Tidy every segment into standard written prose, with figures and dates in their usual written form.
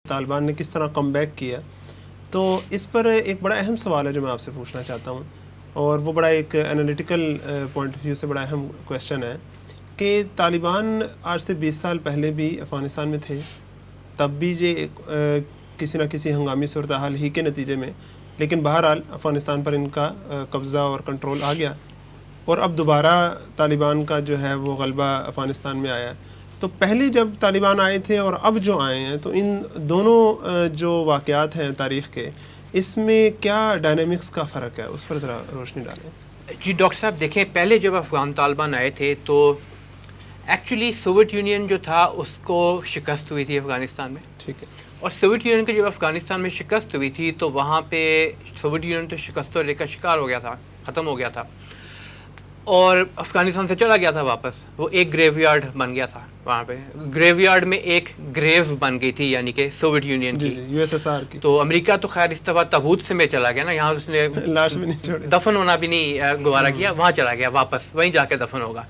طالبان نے کس طرح کم بیک کیا. تو اس پر ایک بڑا اہم سوال ہے جو میں آپ سے پوچھنا چاہتا ہوں, اور وہ بڑا ایک انالیٹیکل پوائنٹ آف ویو سے بڑا اہم کویشچن ہے کہ طالبان آج سے 20 سال پہلے بھی افغانستان میں تھے, تب بھی یہ کسی نہ کسی ہنگامی صورتحال ہی کے نتیجے میں, لیکن بہرحال افغانستان پر ان کا قبضہ اور کنٹرول آ گیا, اور اب دوبارہ طالبان کا جو ہے وہ غلبہ افغانستان میں آیا ہے. تو پہلے جب طالبان آئے تھے اور اب جو آئے ہیں, تو ان دونوں جو واقعات ہیں تاریخ کے, اس میں کیا ڈائنامکس کا فرق ہے, اس پر ذرا روشنی ڈالیں. جی ڈاکٹر صاحب دیکھیں, پہلے جب افغان طالبان آئے تھے تو ایکچولی سوویت یونین جو تھا اس کو شکست ہوئی تھی افغانستان میں. ٹھیک ہے. اور سوویت یونین کی جب افغانستان میں شکست ہوئی تھی تو وہاں پہ سوویت یونین تو شکست کا شکار ہو گیا تھا, ختم ہو گیا تھا, اور افغانستان سے چلا گیا تھا واپس. وہ ایک گریو یارڈ بن گیا تھا وہاں پہ. گریو یارڈ میں ایک گریو بن گئی تھی, یعنی کہ سوویت یونین کی, یو ایس ایس آر کی. تو امریکہ تو خیر اس دفعہ تابوت سے میں چلا گیا نا, یہاں اس نے لاش بھی نہیں چھوڑی, دفن ہونا بھی نہیں گوارا کیا, وہاں چلا گیا واپس, وہیں جا کے دفن ہوگا.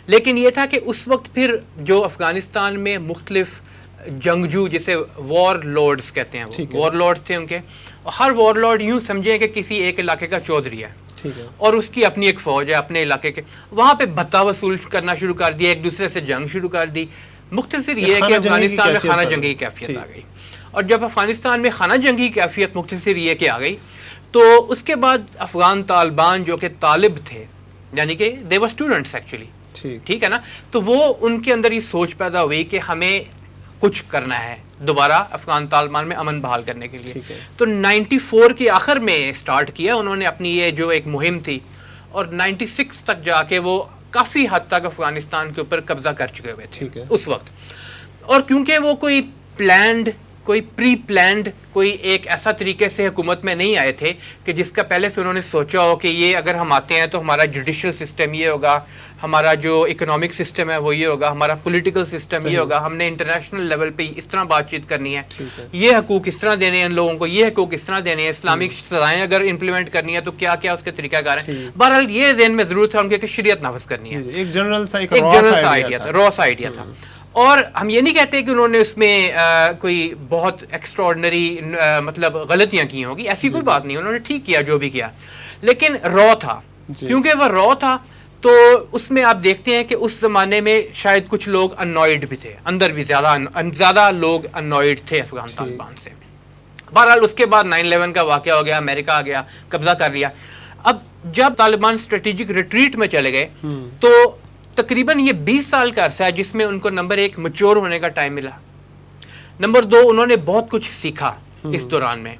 لیکن یہ تھا کہ اس وقت پھر جو افغانستان میں مختلف جنگجو, جسے وار لارڈز کہتے ہیں, وہ وار لارڈز تھے ان کے. ہر وار لارڈ یوں سمجھیں کہ کسی ایک علاقے کا چودھری ہے, اور اس کی اپنی ایک فوج ہے اپنے علاقے کے. وہاں پہ بھتہ وصول کرنا شروع کر دیا, ایک دوسرے سے جنگ شروع کر دی. مختصر یہ ہے کہ افغانستان میں خانہ جنگی کی کیفیت آ گئی, اور جب افغانستان میں خانہ جنگی کی کیفیت مختصر یہ کہ آ گئی, تو اس کے بعد افغان طالبان جو کہ طالب تھے, یعنی کہ دے ور اسٹوڈنٹس ایکچولی, ٹھیک ہے نا, تو وہ ان کے اندر یہ سوچ پیدا ہوئی کہ ہمیں کچھ کرنا ہے دوبارہ افغان طالبان میں امن بحال کرنے کے لیے. تو 94 کے آخر میں سٹارٹ کیا انہوں نے اپنی یہ جو ایک مہم تھی, اور 96 تک جا کے وہ کافی حد تک افغانستان کے اوپر قبضہ کر چکے ہوئے تھے اس وقت. اور کیونکہ وہ کوئی پلانڈ, کوئی پری پلانڈ, کوئی ایک ایسا طریقے سے حکومت میں نہیں آئے تھے کہ جس کا پہلے سے انہوں نے سوچا ہو کہ یہ اگر ہم آتے ہیں تو ہمارا جوڈیشل سسٹم یہ ہوگا, ہمارا جو اکنامک سسٹم ہے وہ یہ ہوگا, ہمارا پولیٹیکل سسٹم یہ ہوگا, ہم نے انٹرنیشنل لیول پہ اس طرح بات چیت کرنی ہے, یہ حقوق اس طرح دینے ہیں ان لوگوں کو, یہ حقوق اس طرح دینے ہیں, اسلامک سزائیں اگر امپلیمنٹ کرنی ہے تو کیا کیا اس کے طریقہ کار ہیں. بہرحال یہ ذہن میں ضرور تھا ان کے کہ شریعت نافذ کرنی ہے. ایک جنرل سا آئیڈیا تھا, را سا آئیڈیا تھا. اور ہم یہ نہیں کہتے کہ انہوں نے اس میں کوئی بہت ایکسٹراڈنری مطلب غلطیاں کی ہوں گی, ایسی کوئی بات نہیں, انہوں نے ٹھیک کیا جو بھی کیا, لیکن را تھا. کیونکہ وہ را تھا تو اس میں آپ دیکھتے ہیں کہ اس زمانے میں شاید کچھ لوگ انوائڈ بھی تھے, اندر بھی زیادہ لوگ انوائڈ تھے افغان طالبان سے. بہرحال اس کے بعد 9/11 کا واقعہ ہو گیا, امریکہ آ گیا, قبضہ کر لیا. اب جب طالبان اسٹریٹجک ریٹریٹ میں چلے گئے تو تقریباً یہ 20 سال کا عرصہ ہے جس میں ان کو نمبر 1 میچور ہونے کا ٹائم ملا, نمبر 2 انہوں نے بہت کچھ سیکھا اس دوران میں.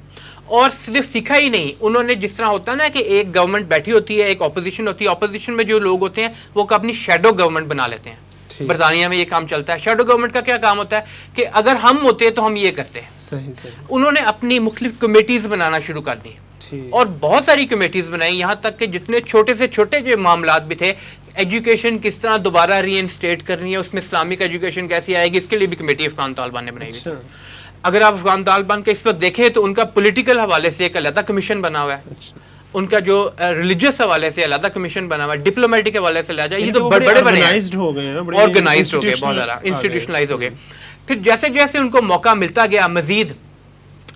اور صرف سیکھا ہی نہیں, انہوں نے جس طرح ہوتا ہے نا کہ ایک گورنمنٹ بیٹھی ہوتی ہے, ایک اپوزیشن ہوتی ہے, اپوزیشن میں جو لوگ ہوتے ہیں وہ اپنی شیڈو گورنمنٹ بنا لیتے ہیں. برطانیہ میں یہ کام چلتا ہے. شیڈو گورنمنٹ کا کیا کام ہوتا ہے کہ اگر ہم ہوتے تو ہم یہ کرتے ہیں. انہوں نے اپنی مختلف کمیٹیز بنانا شروع کر دی, اور بہت ساری کمیٹیز بنائی, یہاں تک کہ جتنے چھوٹے سے چھوٹے جو معاملات بھی تھے, ایجوکیشن کس طرح دوبارہ ری انسٹیٹ کرنی ہے, اس میں اسلامک ایجوکیشن کیسی آئے گی, اس کے لیے بھی کمیٹی افغان طالبان نے بنائی ہوئی. اگر آپ افغان طالبان کے اس وقت دیکھیں تو ان کا پولیٹیکل حوالے سے ایک علیحدہ کمیشن بنا ہوا ہے, ان کا جو ریلیجیس حوالے سے علیحدہ کمیشن بنا ہوا ہے, ڈپلومیٹک حوالے سے لہٰذا یہ تو بڑے بڑے آرگنائزڈ ہو گئے, بہت زیادہ انسٹیٹیوشنلائز ہو گئے. پھر جیسے جیسے ان کو موقع ملتا گیا مزید,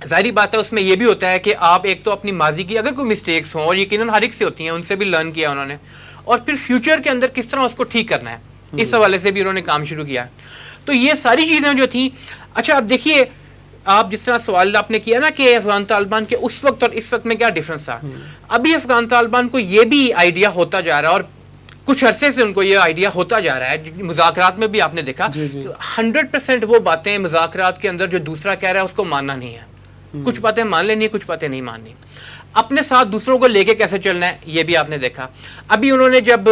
ظاہری بات ہے اس میں یہ بھی ہوتا ہے کہ آپ ایک تو اپنی ماضی کی اگر کوئی مسٹیکس ہوں, اور یقیناً ہر ایک سے ہوتی ہیں, ان سے بھی لرن کیا انہوں نے, اور پھر فیوچر کے اندر کس طرح اس کو ٹھیک کرنا ہے, اس حوالے سے بھی انہوں نے کام شروع کیا. تو یہ ساری چیزیں جو تھیں. اچھا اب دیکھیے, آپ جس طرح سوال آپ نے کیا نا کہ افغان طالبان کے اس وقت اور اس وقت میں کیا ڈفرنس تھا, ابھی افغان طالبان کو یہ بھی آئیڈیا ہوتا جا رہا ہے, اور کچھ عرصے سے ان کو یہ آئیڈیا ہوتا جا رہا ہے. مذاکرات میں بھی آپ نے دیکھا 100% وہ باتیں مذاکرات کے اندر جو دوسرا کہہ رہا ہے اس کو ماننا نہیں ہے. کچھ باتیں مان لینی, کچھ باتیں نہیں ماننی. اپنے ساتھ دوسروں کو لے کے کیسے چلنا ہے یہ بھی آپ نے دیکھا. ابھی انہوں نے جب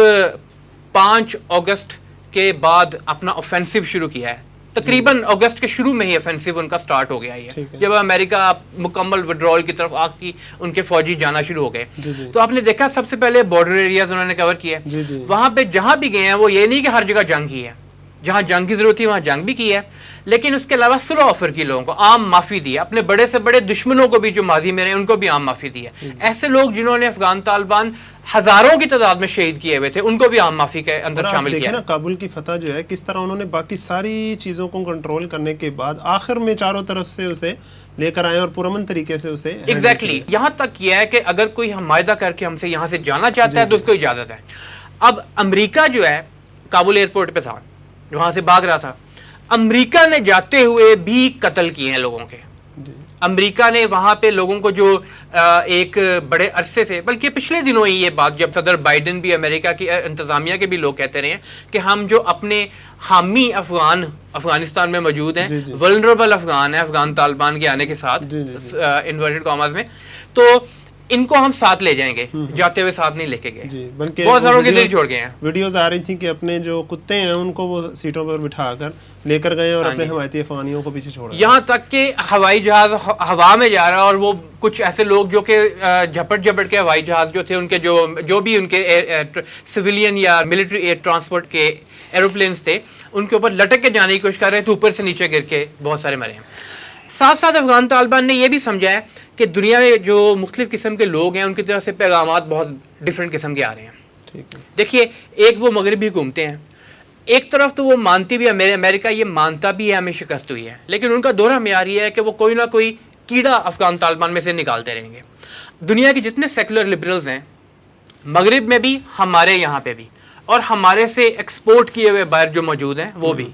5 اگست کے بعد اپنا اوفینسو شروع کیا ہے, تقریباً اگست کے شروع میں ہی اوفینسو ان کا سٹارٹ ہو گیا ہے, جب امریکہ مکمل وڈرول کی طرف آ کی ان کے فوجی جانا شروع ہو گئے. تو آپ نے دیکھا سب سے پہلے بارڈر ایریاز انہوں نے کور کیا, وہاں پہ جہاں بھی گئے ہیں وہ یہ نہیں کہ ہر جگہ جنگ کی ہے, جہاں جنگ کی ضرورت تھی وہاں جنگ بھی کی ہے, لیکن اس کے علاوہ سلو آفر کی لوگوں کو عام معافی دی ہے، اپنے بڑے سے بڑے دشمنوں کو بھی جو ماضی میں رہے ان کو بھی عام معافی دی ہے. ایسے لوگ جنہوں نے افغان طالبان ہزاروں کی تعداد میں شہید کیے ہوئے تھے ان کو بھی عام معافی کے اندر شامل کیا. دیکھیں نا کابل کی فتح جو ہے کس طرح انہوں نے باقی ساری چیزوں کو کنٹرول کرنے کے بعد آخر میں چاروں طرف سے اسے لے کر آئے اور پرامن طریقے سے اسے ایگزیکٹلی یہاں تک کیا ہے کہ اگر کوئی ہم معاہدہ کر کے ہم سے یہاں سے جانا چاہتا ہے تو اس کو اجازت ہے. اب امریکہ جو ہے کابل ایئرپورٹ پہ تھا، وہاں سے بھاگ رہا تھا، امریکہ نے جاتے ہوئے بھی قتل کیے ہیں لوگوں کے. امریکہ نے وہاں پہ لوگوں کو جو ایک بڑے عرصے سے، بلکہ پچھلے دنوں ہی یہ بات جب صدر بائیڈن بھی امریکہ کی انتظامیہ کے بھی لوگ کہتے رہے ہیں کہ ہم جو اپنے حامی افغانستان میں موجود ہیں، ولنریبل افغان ہیں افغان طالبان کے آنے کے ساتھ انورٹڈ کاماز میں، تو ان کو ہم ساتھ لے جائیں گے. جاتے ہوئے ساتھ نہیں لے کے گئے، بلکہ بہت ساروں کے دل چھوڑ گئے ہیں. ویڈیوز آ رہی تھیں کہ اپنے جو کتے ہیں ان کو وہ سیٹوں پر بٹھا کر لے کر گئے اور اپنے حمایتی افغانیوں کو پیچھے چھوڑ. یہاں تک کہ ہوائی جہاز ہوا میں جا رہا ہے اور وہ کچھ ایسے لوگ جو کہ جھپٹ کے ہوائی جہاز جو تھے ان کے جو بھی ان کے سویلین یا ملٹری ایئر ٹرانسپورٹ کے ایروپلینس تھے ان کے اوپر لٹک کے جانے کی کوشش کر رہے تھے، اوپر سے نیچے گر کے بہت سارے مرے ہیں. ساتھ ساتھ افغان طالبان نے یہ بھی سمجھا ہے کہ دنیا میں جو مختلف قسم کے لوگ ہیں ان کی طرف سے پیغامات بہت ڈفرینٹ قسم کے آ رہے ہیں. دیکھیے ایک وہ مغربی حکومتیں ہیں، ایک طرف تو وہ مانتی بھی ہے، امریکہ یہ مانتا بھی ہے ہمیں شکست ہوئی ہے، لیکن ان کا دورہ معیار یہ ہے کہ وہ کوئی نہ کوئی کیڑا افغان طالبان میں سے نکالتے رہیں گے. دنیا کے جتنے سیکولر لبرلز ہیں مغرب میں بھی، ہمارے یہاں پہ بھی، اور ہمارے سے ایکسپورٹ کیے ہوئے باہر جو موجود ہیں وہ بھی،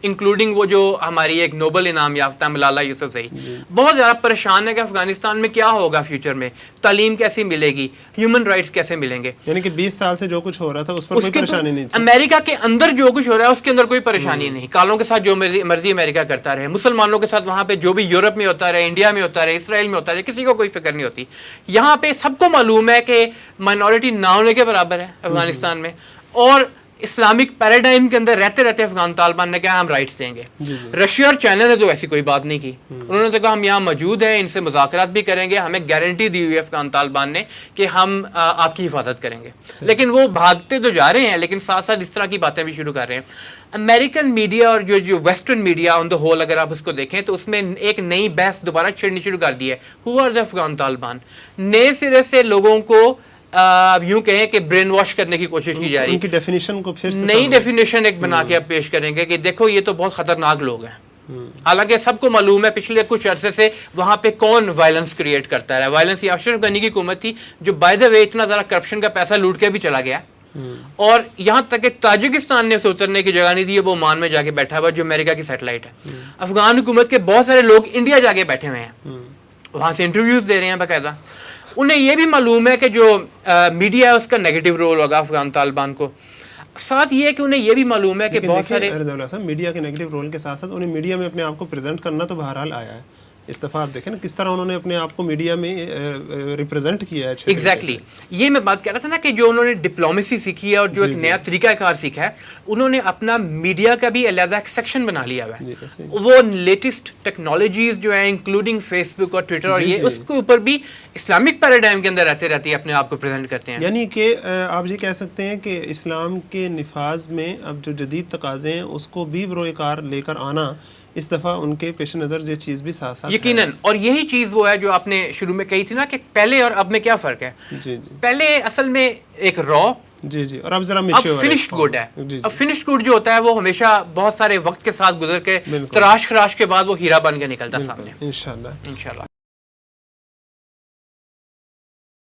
انکلوڈنگ وہ جو ہماری ایک نوبل انعام یافتہ ملالہ یوسفزئی، بہت زیادہ پریشان ہے کہ افغانستان میں کیا ہوگا فیوچر میں، تعلیم کیسی ملے گی، ہیومن رائٹس کیسے ملیں گے. یعنی کہ 20 سال سے جو کچھ ہو رہا تھا اس پر کوئی پریشانی نہیں تھی. امریکہ کے اندر جو کچھ ہو رہا ہے اس کے اندر کوئی پریشانی نہیں. کالوں کے ساتھ جو مرضی امریکہ کرتا رہے، مسلمانوں کے ساتھ وہاں پہ جو بھی یورپ میں ہوتا رہے، انڈیا میں ہوتا رہے، اسرائیل میں ہوتا رہے، کسی کو کوئی فکر نہیں ہوتی. یہاں پہ سب کو معلوم ہے کہ مائنورٹی نہ ہونے کے برابر ہے افغانستان میں، اور اسلامک پیراڈائم کے اندر رہتے رہتے افغان طالبان نے کہا ہم رائٹس دیں گے. رشیا اور چائنا نے تو ایسی کوئی بات نہیں کی، انہوں نے تو کہا ہم یہاں موجود ہیں، ان سے مذاکرات بھی کریں گے، ہمیں گارنٹی دی ہوئی ہے افغان طالبان نے کہ ہم آپ کی حفاظت کریں گے. لیکن وہ بھاگتے تو جا رہے ہیں، لیکن ساتھ ساتھ اس طرح کی باتیں بھی شروع کر رہے ہیں. امریکن میڈیا اور جو western media on the whole اگر آپ اس کو دیکھیں تو اس میں ایک نئی بحث دوبارہ چھڑنی شروع کر دی ہے. Who are the Afghan Taliban? نئے سرے سے لوگوں کو یوں کہیں کہ برین واش کرنے کی کوشش کی جا رہی ہے. ان کی ڈیفینیشن کو پھر سے نئی ڈیفینیشن ایک بنا کے اب پیش کریں گے کہ دیکھو یہ تو بہت خطرناک لوگ ہیں. حالانکہ سب کو معلوم ہے پچھلے کچھ عرصے سے وہاں پہ کون وائلنس کریٹ کرتا ہے. وائلنس یہ اشرف غنی کی حکومت تھی جو بائی دا وے اتنا زیادہ کرپشن کا پیسہ لوٹ کے بھی چلا گیا، اور یہاں تک کہ تاجکستان نے اسے اترنے کی جگہ نہیں دی ہے، وہ عمان میں جا کے بیٹھا ہوا جو امریکہ کی سیٹلائٹ ہے. افغان حکومت کے بہت سارے لوگ انڈیا جا کے بیٹھے ہوئے ہیں، وہاں سے انٹرویوز دے رہے ہیں باقاعدہ. انہیں یہ بھی معلوم ہے کہ جو میڈیا ہے اس کا نیگیٹو رول ہوگا افغان طالبان کو. ساتھ یہ کہ انہیں یہ بھی معلوم ہے کہ بہت سارے میڈیا کے نیگیٹو رول کے ساتھ ساتھ انہیں میڈیا میں اپنے آپ کو پریزنٹ کرنا تو بہرحال آیا ہے. اس دفعہ آپ دیکھیں نا کس طرح انہوں نے اپنے آپ کو میڈیا میں ریپرزینٹ کیا ہے. ایگزیکٹلی یہ میں بات کر رہا تھا نا کہ جو انہوں نے ڈپلومیسی سیکھی ہے اور جو ایک نیا طریقہ کار سیکھا ہے، انہوں نے اپنا میڈیا کا بھی علیحدہ ایک سیکشن بنا لیا ہوا ہے. وہ لیٹسٹ ٹیکنالوجیز جو ہیں انکلوڈنگ فیس بک اور ٹویٹر اور یہ اس کے اوپر بھی اسلامک پیراڈائم کے اندر رہتے رہتے اپنے آپ کو پریزنٹ کرتے ہیں. یعنی کہ آپ یہ کہہ سکتے ہیں کہ اسلام کے نفاذ میں اب جو جدید تقاضے ہیں اس کو بھی بروئے کار لے کر آنا اس دفعہ ان کے پیش نظر یہ چیز بھی ساتھ ساتھ یقیناً. اور یہی چیز وہ ہے جو آپ نے شروع میں کہی تھی نا کہ پہلے اور اب میں کیا فرق ہے. پہلے اصل میں ایک را اور اب ذرا فنشڈ گڈ ہے. اب فنشڈ گڈ جو ہوتا ہے وہ ہمیشہ بہت سارے وقت کے ساتھ گزر کے تراش خراش کے بعد وہ ہیرا بن کے نکلتا سامنے. انشاءاللہ.